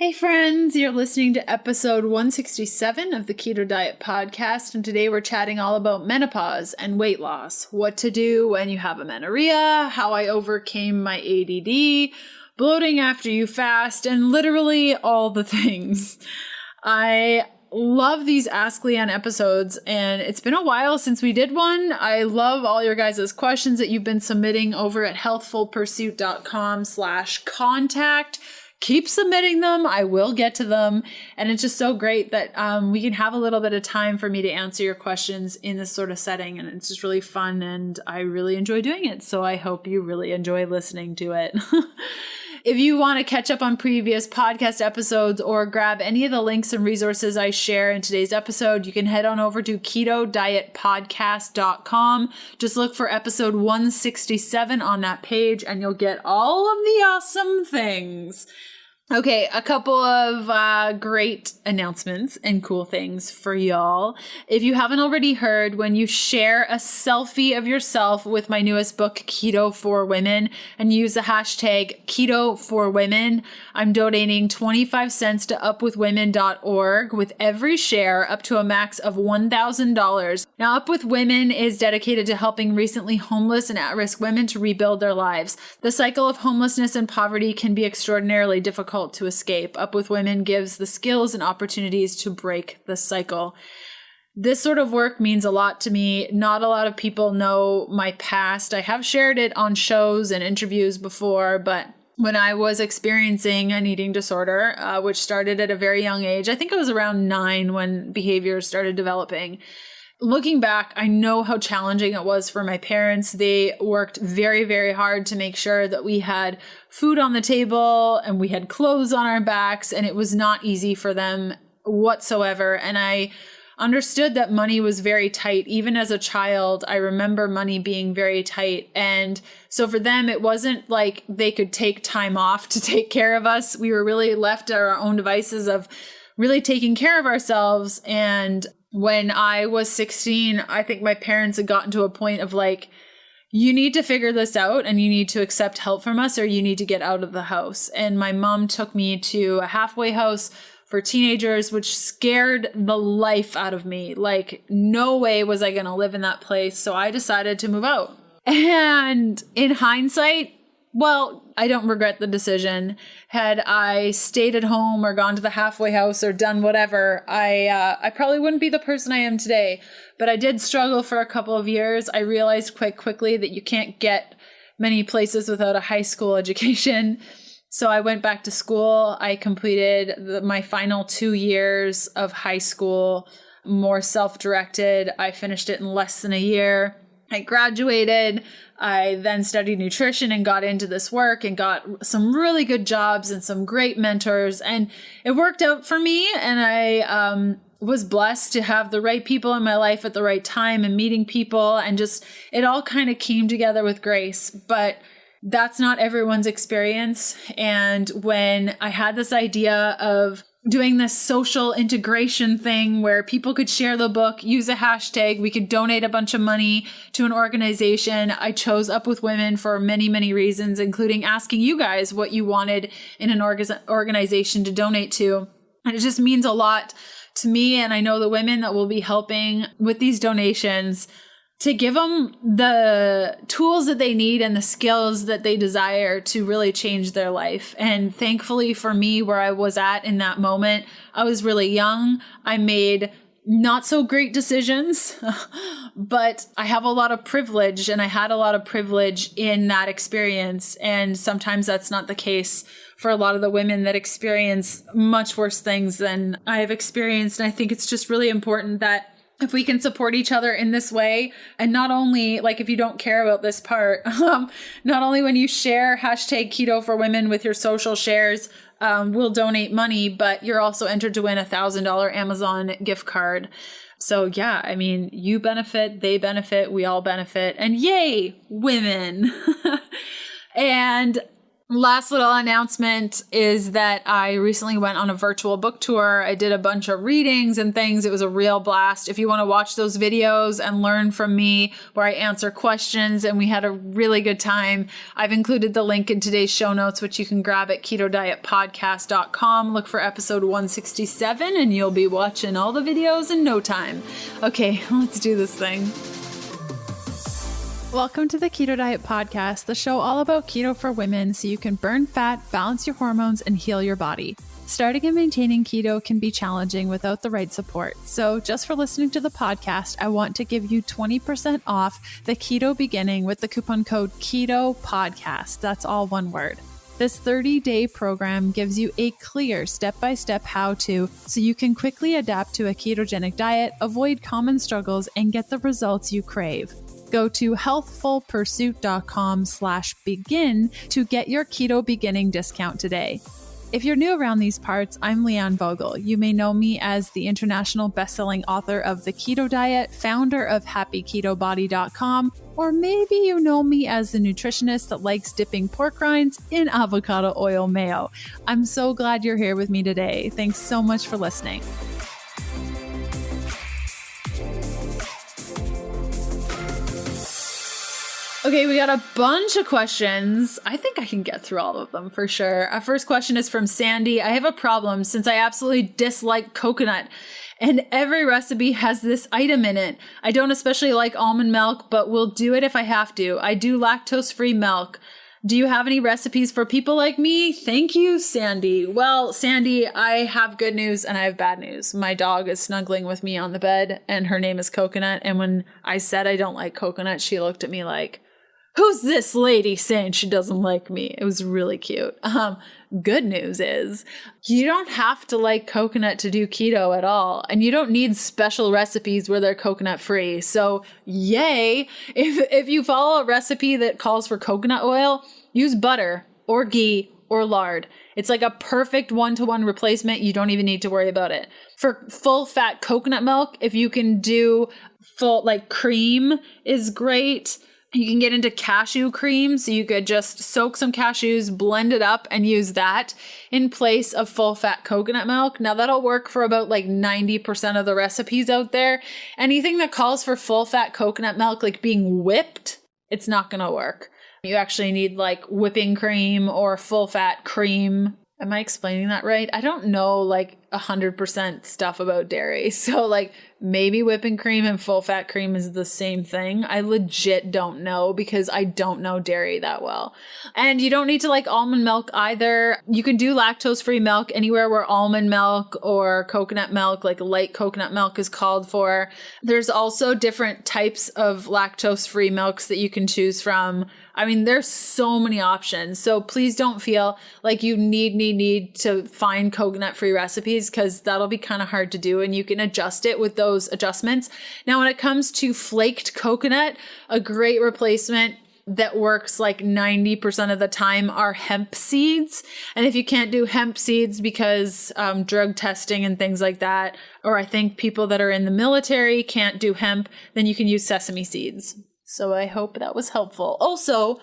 Hey friends, you're listening to episode 167 of the Keto Diet Podcast, and today we're chatting all about menopause and weight loss, what to do when you have amenorrhea, how I overcame my ADD, bloating after you fast, and literally all the things. I love these Ask Leanne episodes, and it's been a while since we did one. I love all your guys' questions that you've been submitting over at healthfulpursuit.com/contact. Keep submitting them. I will get to them. And it's just so great that we can have a little bit of time for me to answer your questions in this sort of setting. And it's just really fun and I really enjoy doing it. So I hope you really enjoy listening to it. If you want to catch up on previous podcast episodes or grab any of the links and resources I share in today's episode, you can head on over to ketodietpodcast.com. Just look for episode 167 on that page and you'll get all of the awesome things. Okay, a couple of great announcements and cool things for y'all. If you haven't already heard, when you share a selfie of yourself with my newest book, Keto for Women, and use the hashtag Keto for Women, I'm donating 25 cents to upwithwomen.org with every share up to a max of $1,000. Now, Up With Women is dedicated to helping recently homeless and at-risk women to rebuild their lives. The cycle of homelessness and poverty can be extraordinarily difficult to escape. Up With Women gives the skills and opportunities to break the cycle. This sort of work means a lot to me. Not a lot of people know my past. I have shared it on shows and interviews before, but when I was experiencing an eating disorder, which started at a very young age, I think it was around 9 when behaviors started developing. Looking back, I know how challenging it was for my parents. They worked very, very hard to make sure that we had food on the table and we had clothes on our backs, and it was not easy for them whatsoever. And I understood that money was very tight. Even as a child, I remember money being very tight. And so for them, it wasn't like they could take time off to take care of us. We were really left to our own devices of really taking care of ourselves. And when I was 16, I think my parents had gotten to a point of like, you need to figure this out and you need to accept help from us or you need to get out of the house. And my mom took me to a halfway house for teenagers, which scared the life out of me. Like, no way was I going to live in that place. So I decided to move out. And in hindsight, well, I don't regret the decision. Had I stayed at home or gone to the halfway house or done whatever, I probably wouldn't be the person I am today. But I did struggle for a couple of years. I realized quite quickly that you can't get many places without a high school education. So I went back to school. I completed my final 2 years of high school, more self-directed. I finished it in less than a year. I graduated. I then studied nutrition and got into this work and got some really good jobs and some great mentors. And it worked out for me. And I was blessed to have the right people in my life at the right time and meeting people. And just, it all kind of came together with grace. But that's not everyone's experience. And when I had this idea of doing this social integration thing where people could share the book, use a hashtag, we could donate a bunch of money to an organization, I chose Up With Women for many, many reasons, including asking you guys what you wanted in an organization to donate to. And it just means a lot to me. And I know the women that will be helping with these donations to give them the tools that they need and the skills that they desire to really change their life. And thankfully for me, where I was at in that moment, I was really young. I made not so great decisions, but I have a lot of privilege and I had a lot of privilege in that experience. And sometimes that's not the case for a lot of the women that experience much worse things than I have experienced. And I think it's just really important that if we can support each other in this way, and not only, like, if you don't care about this part, not only when you share hashtag Keto for Women with your social shares, we'll donate money, but you're also entered to win a $1,000 Amazon gift card. So yeah, I mean, you benefit, they benefit, we all benefit, and yay, women. And Last little announcement is that I recently went on a virtual book tour. I did a bunch of readings and things. It was a real blast. If you want to watch those videos and learn from me where I answer questions and we had a really good time, I've included the link in today's show notes, which you can grab at ketodietpodcast.com. Look for episode 167 and you'll be watching all the videos in no time. Okay, let's do this thing. Welcome to the Keto Diet Podcast, the show all about keto for women so you can burn fat, balance your hormones, and heal your body. Starting and maintaining keto can be challenging without the right support. So just for listening to the podcast, I want to give you 20% off the Keto Beginning with the coupon code KETO PODCAST. That's all one word. This 30-day program gives you a clear step-by-step how-to so you can quickly adapt to a ketogenic diet, avoid common struggles, and get the results you crave. Go to healthfulpursuit.com/begin to get your Keto Beginning discount today. If you're new around these parts, I'm Leanne Vogel. You may know me as the international bestselling author of The Keto Diet, founder of HappyKetoBody.com, or maybe you know me as the nutritionist that likes dipping pork rinds in avocado oil mayo. I'm so glad you're here with me today. Thanks so much for listening. Okay, we got a bunch of questions. I think I can get through all of them for sure. Our first question is from Sandy. I have a problem since I absolutely dislike coconut and every recipe has this item in it. I don't especially like almond milk, but will do it if I have to. I do lactose-free milk. Do you have any recipes for people like me? Thank you, Sandy. Well, Sandy, I have good news and I have bad news. My dog is snuggling with me on the bed and her name is Coconut. And when I said I don't like coconut, she looked at me like, who's this lady saying she doesn't like me? It was really cute. Good news is you don't have to like coconut to do keto at all. And you don't need special recipes where they're coconut free. So yay. If you follow a recipe that calls for coconut oil, use butter or ghee or lard. It's like a perfect one-to-one replacement. You don't even need to worry about it. For full fat coconut milk, if you can do full, like cream is great. You can get into cashew cream, so you could just soak some cashews, blend it up, and use that in place of full-fat coconut milk. Now, that'll work for about like 90% of the recipes out there. Anything that calls for full-fat coconut milk, like being whipped, it's not going to work. You actually need like whipping cream or full-fat cream. Am I explaining that right? I don't know like 100% stuff about dairy. So like maybe whipping cream and full fat cream is the same thing. I legit don't know because I don't know dairy that well. And you don't need to like almond milk either. You can do lactose free milk anywhere where almond milk or coconut milk, like light coconut milk is called for. There's also different types of lactose free milks that you can choose from. I mean, there's so many options. So please don't feel like you need to find coconut-free recipes because that'll be kind of hard to do and you can adjust it with those adjustments. Now, when it comes to flaked coconut, a great replacement that works like 90% of the time are hemp seeds. And if you can't do hemp seeds because drug testing and things like that, or I think people that are in the military can't do hemp, then you can use sesame seeds. So I hope that was helpful. Also,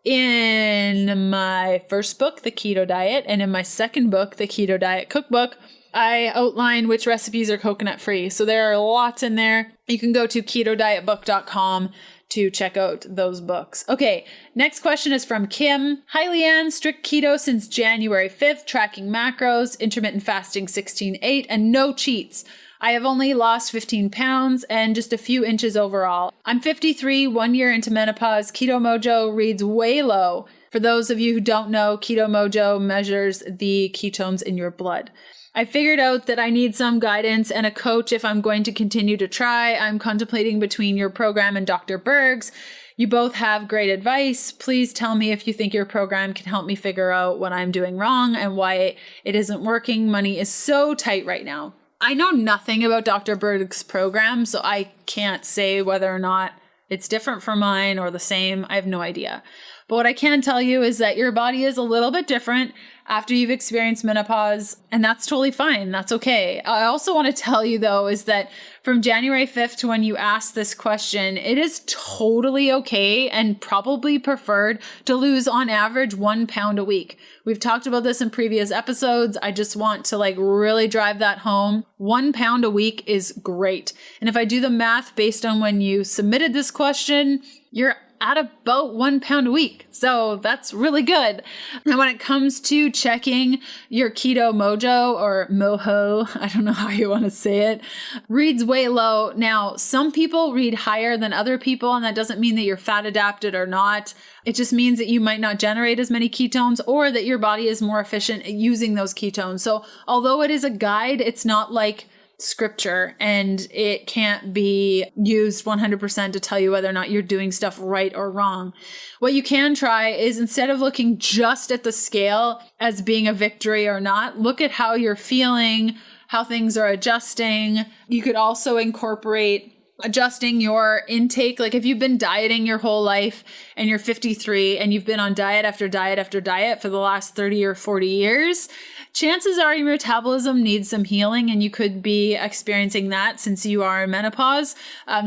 in my first book, The Keto Diet, and in my second book, The Keto Diet Cookbook, I outline which recipes are coconut free. So there are lots in there. You can go to ketodietbook.com to check out those books. Okay, next question is from Kim. Hi, Leanne. Strict keto since January 5th, tracking macros, intermittent fasting 16/8, and no cheats. I have only lost 15 pounds and just a few inches overall. I'm 53, 1 year into menopause. Keto Mojo reads way low. For those of you who don't know, Keto Mojo measures the ketones in your blood. I figured out that I need some guidance and a coach if I'm going to continue to try. I'm contemplating between your program and Dr. Berg's. You both have great advice. Please tell me if you think your program can help me figure out what I'm doing wrong and why it isn't working. Money is so tight right now. I know nothing about Dr. Berg's program, so I can't say whether or not it's different from mine or the same. I have no idea. But what I can tell you is that your body is a little bit different. after you've experienced menopause, and that's totally fine. That's okay. I also want to tell you though, is that from January 5th to when you ask this question, it is totally okay and probably preferred to lose on average 1 pound a week. We've talked about this in previous episodes. I just want to really drive that home. 1 pound a week is great. And if I do the math based on when you submitted this question, you're at about 1 pound a week. So that's really good. And when it comes to checking your Keto Mojo or Moho, I don't know how you want to say it, reads way low. Now, some people read higher than other people, and that doesn't mean that you're fat adapted or not. It just means that you might not generate as many ketones or that your body is more efficient at using those ketones. So although it is a guide, it's not like scripture, and it can't be used 100% to tell you whether or not you're doing stuff right or wrong. What you can try is, instead of looking just at the scale as being a victory or not, look at how you're feeling, how things are adjusting. You could also incorporate adjusting your intake. Like if you've been dieting your whole life and you're 53 and you've been on diet after diet after diet for the last 30 or 40 years, chances are your metabolism needs some healing, and you could be experiencing that since you are in menopause.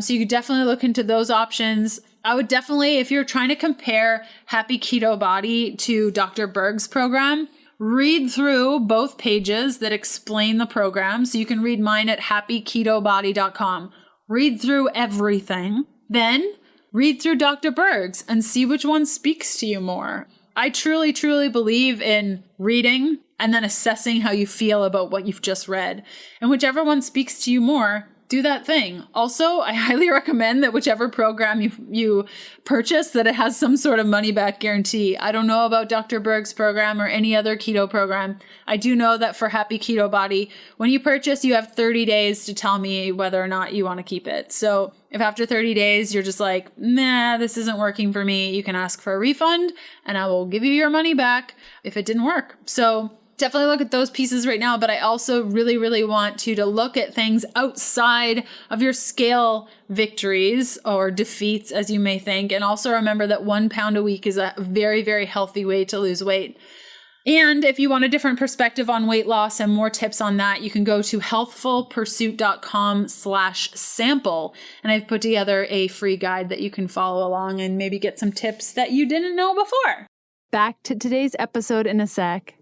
So you could definitely look into those options. I would definitely, if you're trying to compare Happy Keto Body to Dr. Berg's program, read through both pages that explain the program. So you can read mine at happyketobody.com. Read through everything. Then read through Dr. Berg's and see which one speaks to you more. I truly, truly believe in reading and then assessing how you feel about what you've just read. And whichever one speaks to you more, do that thing. Also, I highly recommend that whichever program you purchase, that it has some sort of money back guarantee. I don't know about Dr. Berg's program or any other keto program. I do know that for Happy Keto Body, when you purchase, you have 30 days to tell me whether or not you want to keep it. So if after 30 days you're just like, nah, this isn't working for me, you can ask for a refund and I will give you your money back if it didn't work. So definitely look at those pieces right now, but I also really, really want you to look at things outside of your scale victories or defeats, as you may think. And also remember that 1 pound a week is a very, very healthy way to lose weight. And if you want a different perspective on weight loss and more tips on that, you can go to healthfulpursuit.com/sample. And I've put together a free guide that you can follow along and maybe get some tips that you didn't know before. Back to today's episode in a sec.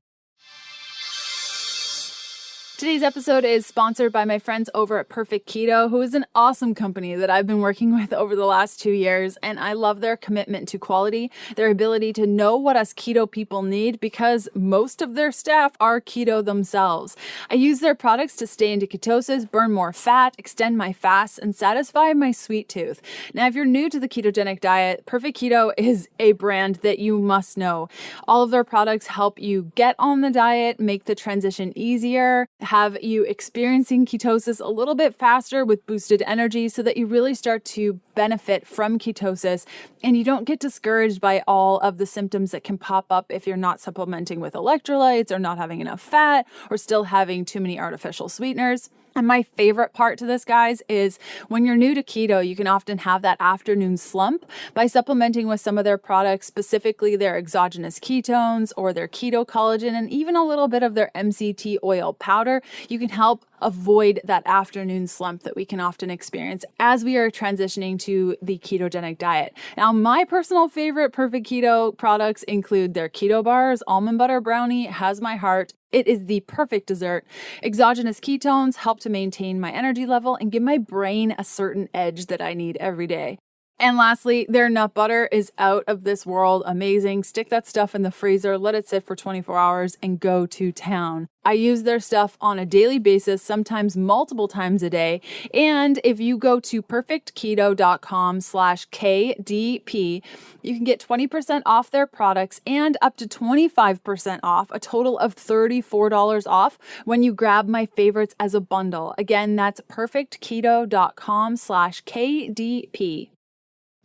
Today's episode is sponsored by my friends over at Perfect Keto, who is an awesome company that I've been working with over the last 2 years. And I love their commitment to quality, their ability to know what us keto people need, because most of their staff are keto themselves. I use their products to stay into ketosis, burn more fat, extend my fast, and satisfy my sweet tooth. Now, if you're new to the ketogenic diet, Perfect Keto is a brand that you must know. All of their products help you get on the diet, make the transition easier, have you experiencing ketosis a little bit faster with boosted energy so that you really start to benefit from ketosis and you don't get discouraged by all of the symptoms that can pop up if you're not supplementing with electrolytes or not having enough fat or still having too many artificial sweeteners. And my favorite part to this, guys, is when you're new to keto, you can often have that afternoon slump. By supplementing with some of their products, specifically their exogenous ketones or their keto collagen, and even a little bit of their MCT oil powder, you can help avoid that afternoon slump that we can often experience as we are transitioning to the ketogenic diet. Now, my personal favorite Perfect Keto products include their keto bars. Almond butter brownie has my heart. It is the perfect dessert. Exogenous ketones help to maintain my energy level and give my brain a certain edge that I need every day. And lastly, their nut butter is out of this world amazing. Stick that stuff in the freezer, let it sit for 24 hours, and go to town. I use their stuff on a daily basis, sometimes multiple times a day. And if you go to perfectketo.com/KDP, you can get 20% off their products and up to 25% off, a total of $34 off when you grab my favorites as a bundle. Again, that's perfectketo.com/KDP.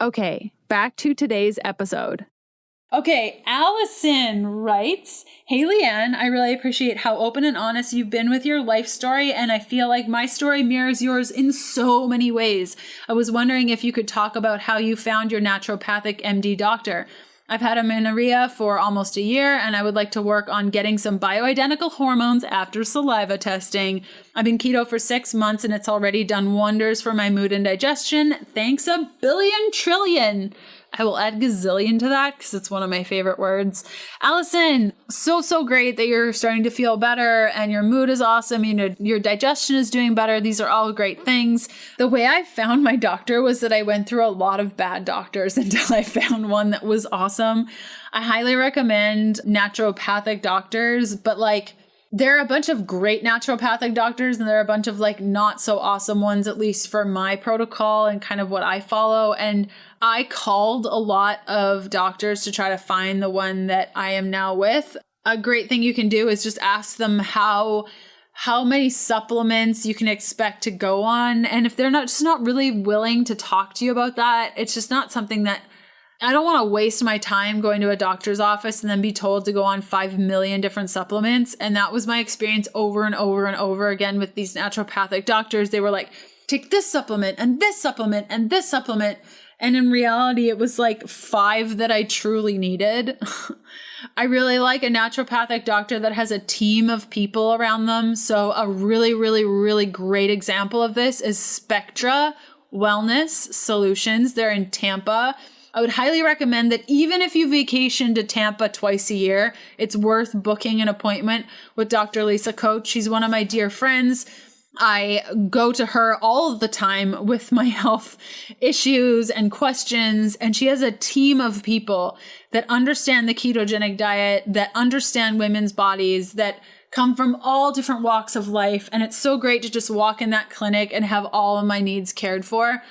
Okay, back to today's episode. Okay, Allison writes, "Hey Leanne, I really appreciate how open and honest you've been with your life story, and I feel like my story mirrors yours in so many ways. I was wondering if you could talk about how you found your naturopathic MD doctor. I've had amenorrhea for almost a year, and I would like to work on getting some bioidentical hormones after saliva testing. I've been keto for 6 months, and it's already done wonders for my mood and digestion. Thanks a billion trillion. I will add gazillion to that because it's one of my favorite words. Allison, so great that you're starting to feel better and your mood is awesome. You know, your digestion is doing better. These are all great things. The way I found my doctor was that I went through a lot of bad doctors until I found one that was awesome. I highly recommend naturopathic doctors, but like, there are a bunch of great naturopathic doctors and there are a bunch of like not so awesome ones, at least for my protocol and kind of what I follow. And I called a lot of doctors to try to find the one that I am now with. A great thing you can do is just ask them how many supplements you can expect to go on. And if they're just not really willing to talk to you about that, it's just not something that I don't want to waste my time going to a doctor's office and then be told to go on 5 million different supplements. And that was my experience over and over and over again with these naturopathic doctors. They were like, take this supplement and this supplement and this supplement. And in reality, it was like 5 that I truly needed. I really like a naturopathic doctor that has a team of people around them. So a really great example of this is Spectra Wellness Solutions. They're in Tampa. I would highly recommend that even if you vacation to Tampa twice a year, it's worth booking an appointment with Dr. Lisa Coates. She's one of my dear friends. I go to her all the time with my health issues and questions, and she has a team of people that understand the ketogenic diet, that understand women's bodies, that come from all different walks of life. And it's so great to just walk in that clinic and have all of my needs cared for.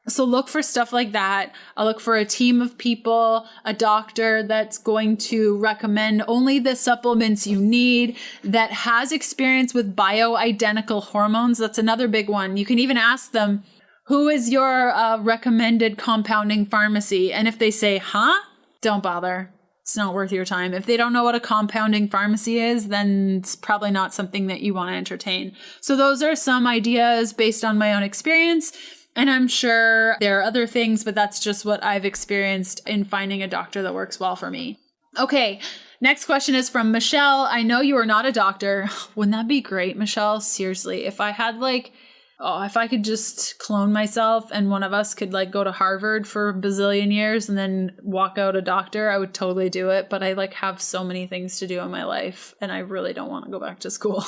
So look for stuff like that. I'll look for a team of people, a doctor that's going to recommend only the supplements you need, that has experience with bioidentical hormones. That's another big one. You can even ask them, who is your recommended compounding pharmacy? And if they say, don't bother. It's not worth your time. If they don't know what a compounding pharmacy is, then it's probably not something that you want to entertain. So those are some ideas based on my own experience. And I'm sure there are other things, but that's just what I've experienced in finding a doctor that works well for me. Okay, next question is from Michelle. I know you are not a doctor. Wouldn't that be great, Michelle? Seriously, if I had if I could just clone myself and one of us could like go to Harvard for a bazillion years and then walk out a doctor, I would totally do it. But I have so many things to do in my life and I really don't want to go back to school.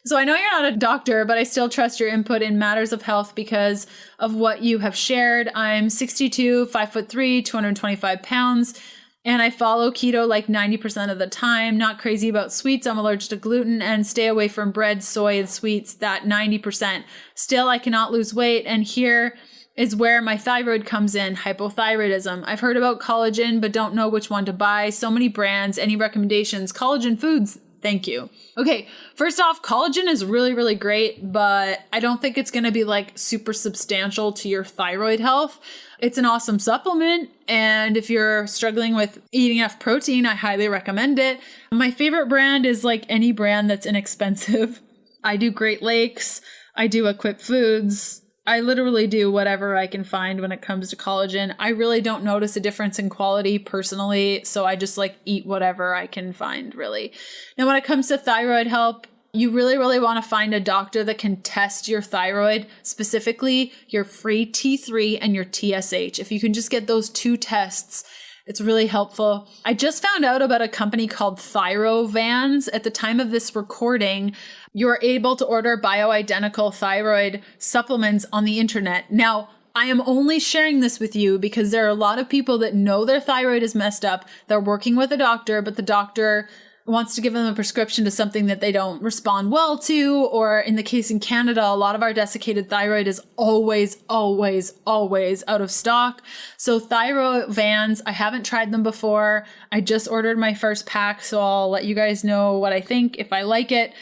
So I know you're not a doctor, but I still trust your input in matters of health because of what you have shared. I'm 62, 5'3", 225 pounds, and I follow keto like 90% of the time. Not crazy about sweets. I'm allergic to gluten and stay away from bread, soy, and sweets, that 90%. Still, I cannot lose weight. And here is where my thyroid comes in, hypothyroidism. I've heard about collagen, but don't know which one to buy. So many brands. Any recommendations? Collagen Foods. Thank you. Okay, first off, collagen is really great, but I don't think it's going to be like super substantial to your thyroid health. It's an awesome supplement, and if you're struggling with eating enough protein, I highly recommend it. My favorite brand is like any brand that's inexpensive. I do Great Lakes, I do Equip Foods. I literally do whatever I can find when it comes to collagen. I really don't notice a difference in quality personally, so I just eat whatever I can find, really. Now, when it comes to thyroid help, you really want to find a doctor that can test your thyroid, specifically your free T3 and your TSH. If you can just get those 2 tests, it's really helpful. I just found out about a company called Thyrovans. At the time of this recording, you're able to order bioidentical thyroid supplements on the internet. Now, I am only sharing this with you because there are a lot of people that know their thyroid is messed up. They're working with a doctor, but the doctor wants to give them a prescription to something that they don't respond well to, or in the case in Canada, a lot of our desiccated thyroid is always out of stock. So Thyrovans, I haven't tried them before. I just ordered my first pack, so I'll let you guys know what I think if I like it.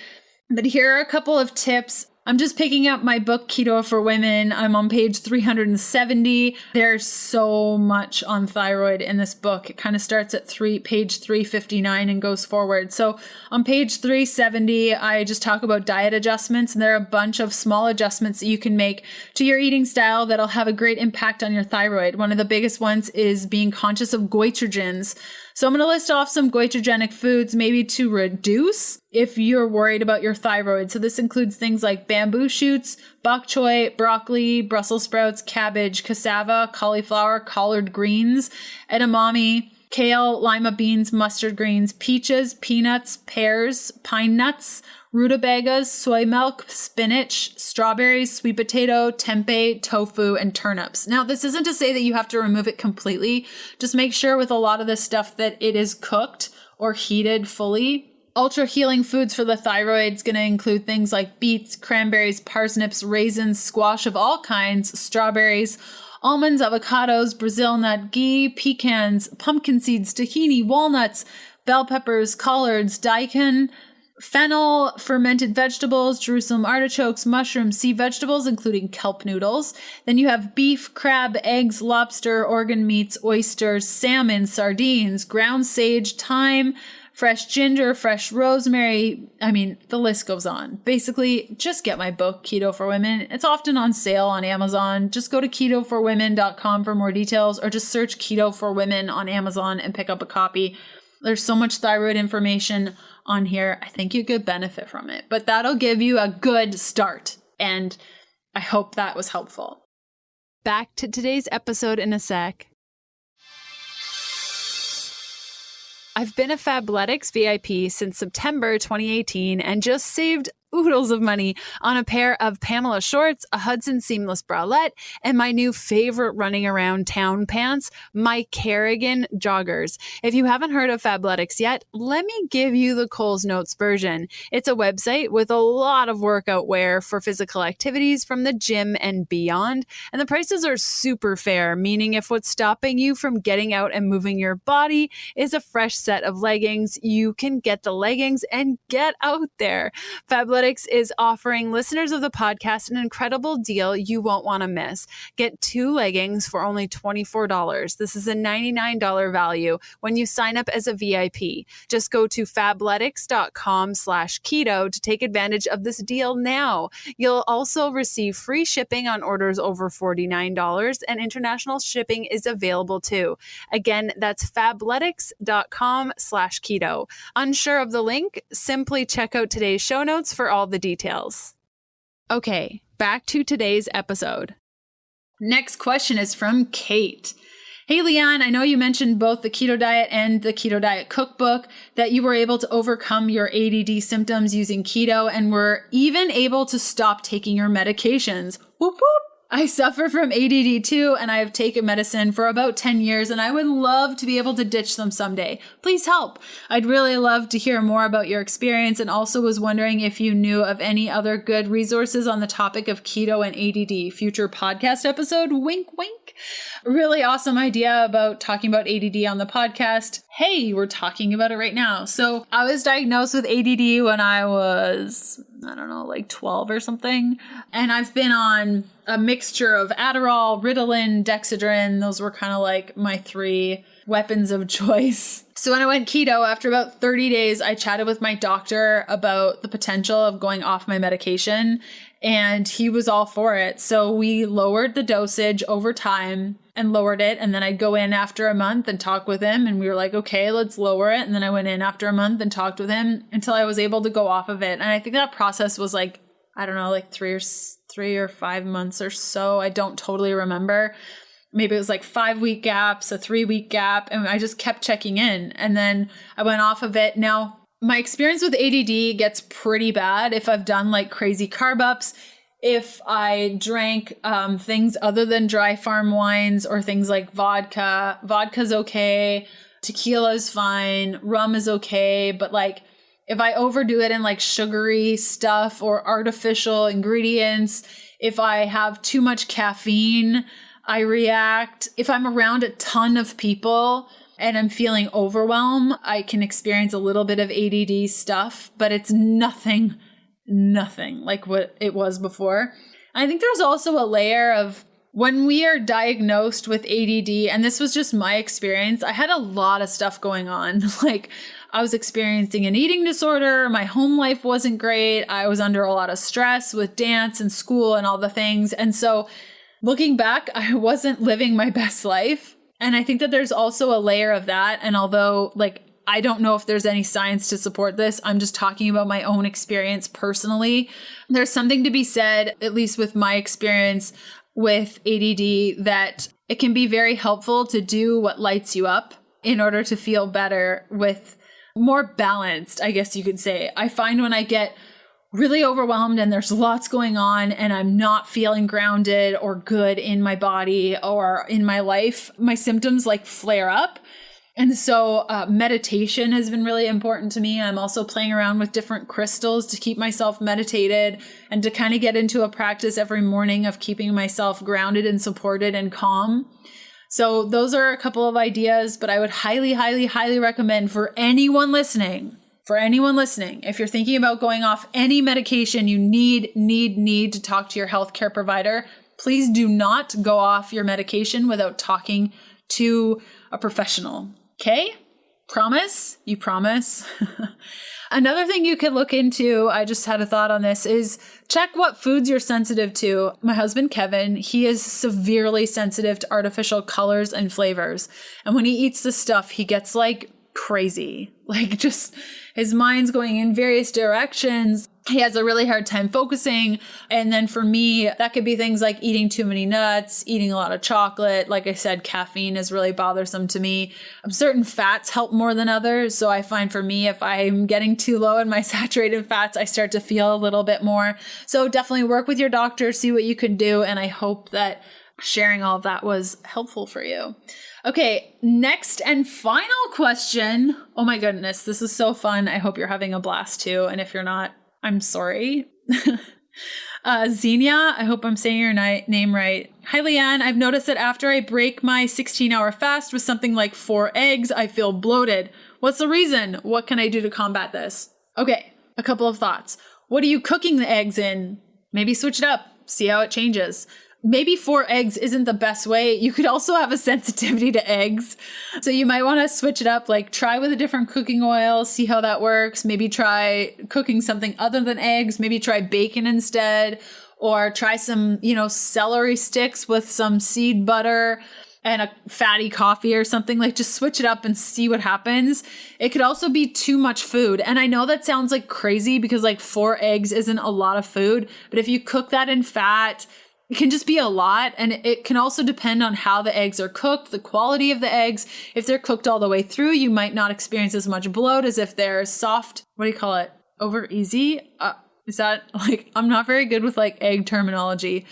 But here are a couple of tips. I'm just picking up my book, Keto for Women. I'm on page 370. There's so much on thyroid in this book. It kind of starts at page 359 and goes forward. So on page 370, I just talk about diet adjustments, and there are a bunch of small adjustments that you can make to your eating style that'll have a great impact on your thyroid. One of the biggest ones is being conscious of goitrogens. So I'm going to list off some goitrogenic foods maybe to reduce if you're worried about your thyroid. So this includes things like bamboo shoots, bok choy, broccoli, Brussels sprouts, cabbage, cassava, cauliflower, collard greens, edamame, kale, lima beans, mustard greens, peaches, peanuts, pears, pine nuts, rutabagas, soy milk, spinach, strawberries, sweet potato, tempeh, tofu, and turnips. Now, this isn't to say that you have to remove it completely. Just make sure with a lot of this stuff that it is cooked or heated fully. Ultra healing foods for the thyroid is going to include things like beets, cranberries, parsnips, raisins, squash of all kinds, strawberries, almonds, avocados, Brazil nut, ghee, pecans, pumpkin seeds, tahini, walnuts, bell peppers, collards, daikon, fennel, fermented vegetables, Jerusalem artichokes, mushrooms, sea vegetables, including kelp noodles. Then you have beef, crab, eggs, lobster, organ meats, oysters, salmon, sardines, ground sage, thyme, fresh ginger, fresh rosemary. I mean, the list goes on. Basically, just get my book, Keto for Women. It's often on sale on Amazon. Just go to ketoforwomen.com for more details, or just search Keto for Women on Amazon and pick up a copy. There's so much thyroid information on here. I think you could benefit from it, but that'll give you a good start. And I hope that was helpful. Back to today's episode in a sec. I've been a Fabletics VIP since September 2018 and just saved oodles of money on a pair of Pamela shorts, a Hudson seamless bralette, and my new favorite running around town pants, my Kerrigan joggers. If you haven't heard of Fabletics yet, let me give you the Coles Notes version. It's a website with a lot of workout wear for physical activities from the gym and beyond, and the prices are super fair, meaning if what's stopping you from getting out and moving your body is a fresh set of leggings, you can get the leggings and get out there. Fabletics is offering listeners of the podcast an incredible deal you won't want to miss. Get 2 leggings for only $24. This is a $99 value when you sign up as a VIP. Just go to fabletics.com/keto to take advantage of this deal now. You'll also receive free shipping on orders over $49, and international shipping is available too. Again, that's fabletics.com/keto. Unsure of the link? Simply check out today's show notes for all the details. Okay, back to today's episode. Next question is from Kate. Hey, Leanne, I know you mentioned both the keto diet and the keto diet cookbook, that you were able to overcome your ADD symptoms using keto and were even able to stop taking your medications. Whoop, whoop. I suffer from ADD too, and I have taken medicine for about 10 years, and I would love to be able to ditch them someday. Please help. I'd really love to hear more about your experience, and also was wondering if you knew of any other good resources on the topic of keto and ADD. Future podcast episode, wink, wink. Really awesome idea about talking about ADD on the podcast. Hey, we're talking about it right now. So I was diagnosed with ADD when I was, like 12 or something. And I've been on a mixture of Adderall, Ritalin, Dexedrine. Those were kind of like my 3 weapons of choice. So when I went keto, after about 30 days, I chatted with my doctor about the potential of going off my medication, and he was all for it. So we lowered the dosage over time and lowered it. And then I'd go in after a month and talk with him. And we were like, okay, let's lower it. And then I went in after a month and talked with him until I was able to go off of it. And I think that process was like 3 or 5 months or so. I don't totally remember. Maybe it was like 5-week gaps, a 3-week gap. And I just kept checking in. And then I went off of it. Now, my experience with ADD gets pretty bad if I've done like crazy carb ups, if I drank things other than dry farm wines or things like vodka. Vodka's okay. Tequila's fine. Rum is okay. But like if I overdo it in like sugary stuff or artificial ingredients, if I have too much caffeine, I react. If I'm around a ton of people and I'm feeling overwhelmed, I can experience a little bit of ADD stuff, but it's nothing nothing like what it was before. I think there's also a layer of when we are diagnosed with ADD, and this was just my experience, I had a lot of stuff going on. Like I was experiencing an eating disorder. My home life wasn't great. I was under a lot of stress with dance and school and all the things. And so looking back, I wasn't living my best life. And I think that there's also a layer of that. And although like, I don't know if there's any science to support this, I'm just talking about my own experience personally. There's something to be said, at least with my experience with ADD, that it can be very helpful to do what lights you up in order to feel better, with more balanced, I guess you could say. I find when I get really overwhelmed and there's lots going on and I'm not feeling grounded or good in my body or in my life, my symptoms like flare up. And so meditation has been really important to me. I'm also playing around with different crystals to keep myself meditated and to kind of get into a practice every morning of keeping myself grounded and supported and calm. So those are a couple of ideas, but I would highly, highly, highly recommend for anyone listening, if you're thinking about going off any medication, you need to talk to your healthcare provider. Please do not go off your medication without talking to a professional. Okay? Promise? You promise? Another thing you could look into, I just had a thought on this, is check what foods you're sensitive to. My husband, Kevin, he is severely sensitive to artificial colors and flavors. And when he eats this stuff, he gets like crazy. Like just his mind's going in various directions. He has a really hard time focusing. And then for me, that could be things like eating too many nuts, eating a lot of chocolate. Like I said, caffeine is really bothersome to me. Certain fats help more than others. So I find for me, if I'm getting too low in my saturated fats, I start to feel a little bit more. So definitely work with your doctor, see what you can do. And I hope that sharing all of that was helpful for you. Okay, next and final question. Oh my goodness, this is so fun. I hope you're having a blast too. And if you're not, I'm sorry. Xenia, I hope I'm saying your name right. Hi, Leanne. I've noticed that after I break my 16-hour fast with something like 4 eggs, I feel bloated. What's the reason? What can I do to combat this? Okay, a couple of thoughts. What are you cooking the eggs in? Maybe switch it up. See how it changes. Maybe 4 eggs isn't the best way. You could also have a sensitivity to eggs. So you might want to switch it up, like try with a different cooking oil, see how that works. Maybe try cooking something other than eggs. Maybe try bacon instead, or try some, celery sticks with some seed butter and a fatty coffee or something. Like just switch it up and see what happens. It could also be too much food. And I know that sounds like crazy because like 4 eggs isn't a lot of food, but if you cook that in fat, it can just be a lot. And it can also depend on how the eggs are cooked, the quality of the eggs. If they're cooked all the way through, you might not experience as much bloat as if they're soft. What do you call it? Over easy? Is that like, I'm not very good with like egg terminology.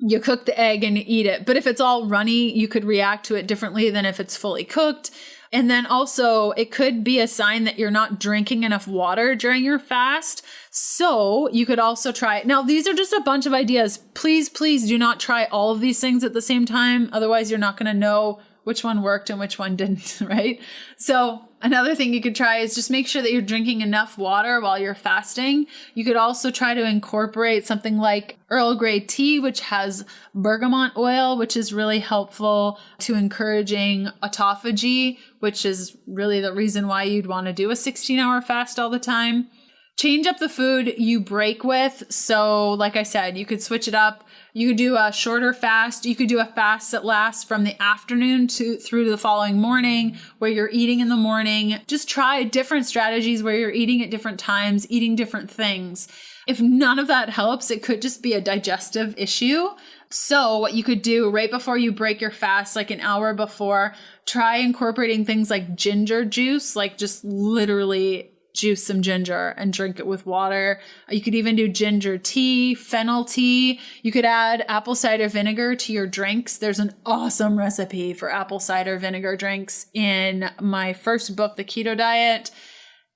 You cook the egg and you eat it. But if it's all runny, you could react to it differently than if it's fully cooked. And then also it could be a sign that you're not drinking enough water during your fast. So you could also try, now these are just a bunch of ideas. Please do not try all of these things at the same time. Otherwise you're not going to know which one worked and which one didn't, right? So another thing you could try is just make sure that you're drinking enough water while you're fasting. You could also try to incorporate something like Earl Grey tea, which has bergamot oil, which is really helpful to encouraging autophagy, which is really the reason why you'd want to do a 16-hour fast all the time. Change up the food you break with. So like I said, you could switch it up. You could do a shorter fast. You could do a fast that lasts from the afternoon through to the following morning, where you're eating in the morning. Just try different strategies where you're eating at different times, eating different things. If none of that helps, it could just be a digestive issue. So what you could do right before you break your fast, like an hour before, try incorporating things like ginger juice, like just literally juice some ginger and drink it with water. You could even do ginger tea, fennel tea. You could add apple cider vinegar to your drinks. There's an awesome recipe for apple cider vinegar drinks in my first book, The Keto Diet.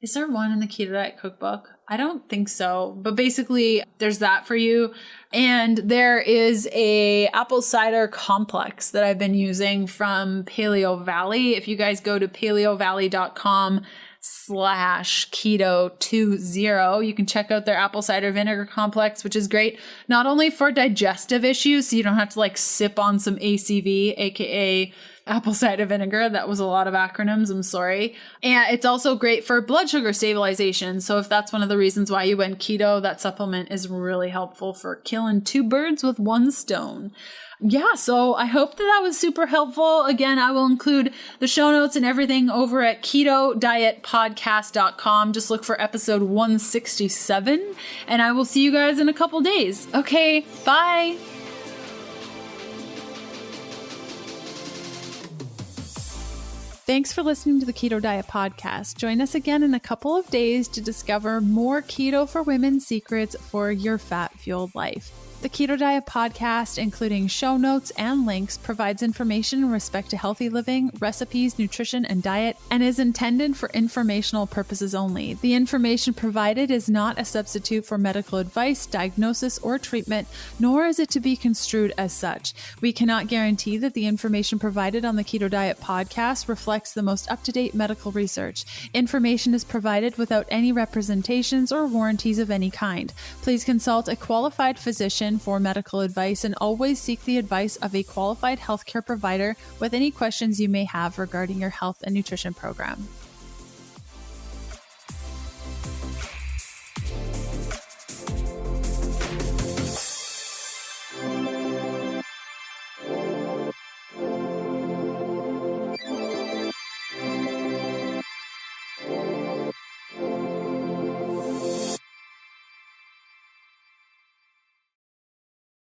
Is there one in the Keto Diet cookbook? I don't think so, but basically there's that for you. And there is a apple cider complex that I've been using from Paleo Valley. If you guys go to paleovalley.com keto20. You can check out their apple cider vinegar complex, which is great, not only for digestive issues, so you don't have to like sip on some ACV, aka apple cider vinegar. That was a lot of acronyms. I'm sorry. And it's also great for blood sugar stabilization. So if that's one of the reasons why you went keto, that supplement is really helpful for killing two birds with one stone. Yeah, so I hope that was super helpful. Again, I will include the show notes and everything over at ketodietpodcast.com. Just look for episode 167, and I will see you guys in a couple days. Okay, bye. Thanks for listening to the Keto Diet Podcast. Join us again in a couple of days to discover more keto for women secrets for your fat-fueled life. The Keto Diet Podcast, including show notes and links, provides information in respect to healthy living, recipes, nutrition, and diet, and is intended for informational purposes only. The information provided is not a substitute for medical advice, diagnosis, or treatment, nor is it to be construed as such. We cannot guarantee that the information provided on the Keto Diet Podcast reflects the most up-to-date medical research. Information is provided without any representations or warranties of any kind. Please consult a qualified physician for medical advice and always seek the advice of a qualified healthcare provider with any questions you may have regarding your health and nutrition program.